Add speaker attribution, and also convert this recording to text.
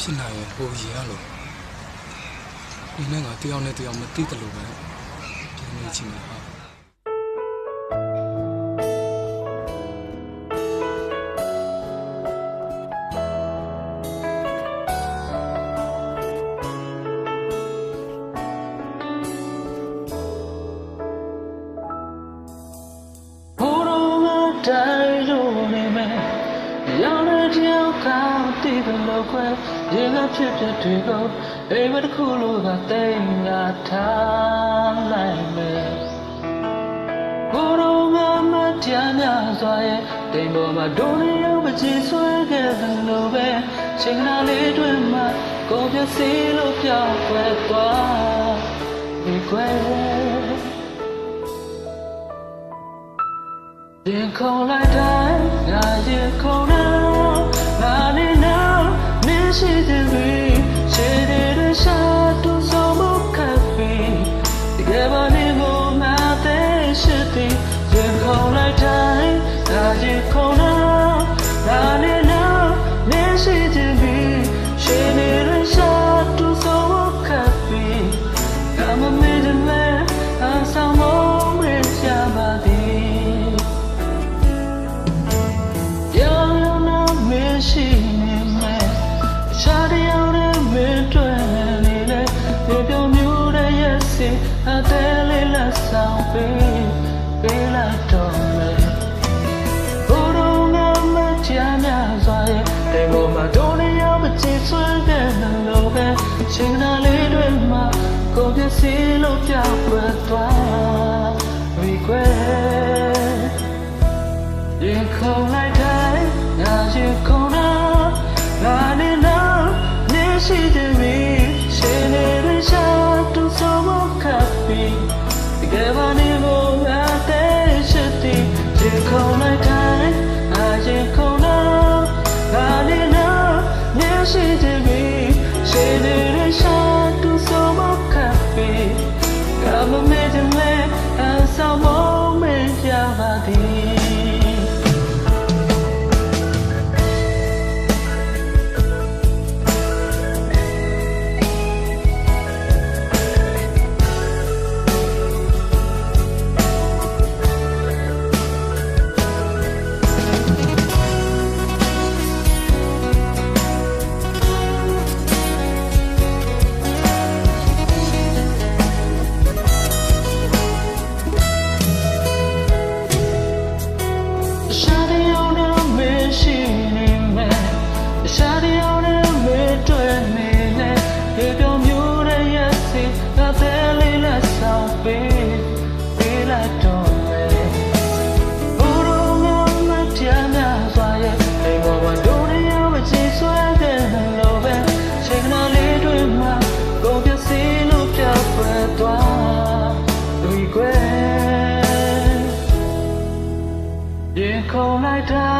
Speaker 1: ဖြစ်နိုင်ရင်ဟိုရေရလို့ဒီနေ့ကတယောက်နဲ့တယောက်မသိတယ်လို့ပဲပြန်နေချင်တာဟာ
Speaker 2: တိုင်းလို့နေမယ်ရောင်းတဲ့ကြောက်ကောင်းတည်တယ်လို့ခွဲရေကဖြစ်တွေကိုအိမ်မတစ်ခုလို့ကတိမ်လာထားလိုက်မယ်ဘိုးတော်ကမတရားများစွာရဲ့တိမ်ပေါ်မှာဒုံးရုပ်ပကြီးဆွဲခဲ့တယ်လို့ပဲချိန်နာလေးတွင်မှကိုပြစီလို့ပြောင်းခွဲသွားဒီခွဲရင်ခုန်လိုက်တိုင်းငါရင်ခုန်တော့ငါနေတော့မင်းရှိတဲ့ပြီရှေ့တဲ့ရှာတူဆုံးမခတ်ပြီဒီကဘာနေကိုငါတဲ့ရှိသည်ရင်ခုန်လိုက်တိုင်းငါရင်ခုန်တော့ငါနေတော့မင်းရှိတဲ့ပြီရှေ့တဲ့ရှာတူဆုံးမခတ်ပြီငါမမေ့တဲ့လဲအဆောင်မမေ့ချပါသည်ရှိနေမယ်ရှားတရားနဲ့မင်းတွေ့နေလေဒီပြောင်းမျိုးတဲ့ရဲ့စီအတဲလေးလက်ဆောင်ပေးလိုက်တော့မယ်ဘိုးတော်ကမကြားများစွာရဲ့တေပေါ်မှာဒုံးရမကြည့်ဆွဲတဲ့လို့ပဲချိန်နာလေးတွေမှာကိုပြစီလို့ပြောက်ွယ်သွား regret ရင်ခုန်လိုက်တိုင်းငါရင်ခုန်ရှိတဲ့မီရှေ့နေတဲ့ရှာတူဆုံးမခတ်ပြီးဒီကဘာနေကိုငါတဲ့ရှိသည်ရင်ခုန်လိုက်တိုင်းအရင်ခုန်တော့ငါနေတော့မျက်ရှိတဲ့မီရှေ့နေတဲ့ရှာတူဆုံးမခတ်ပြီးကမမေ့တဲ့လဲအဆောင်မမေ့ကြပါသည်ရင်ခုန်လိုက်တာ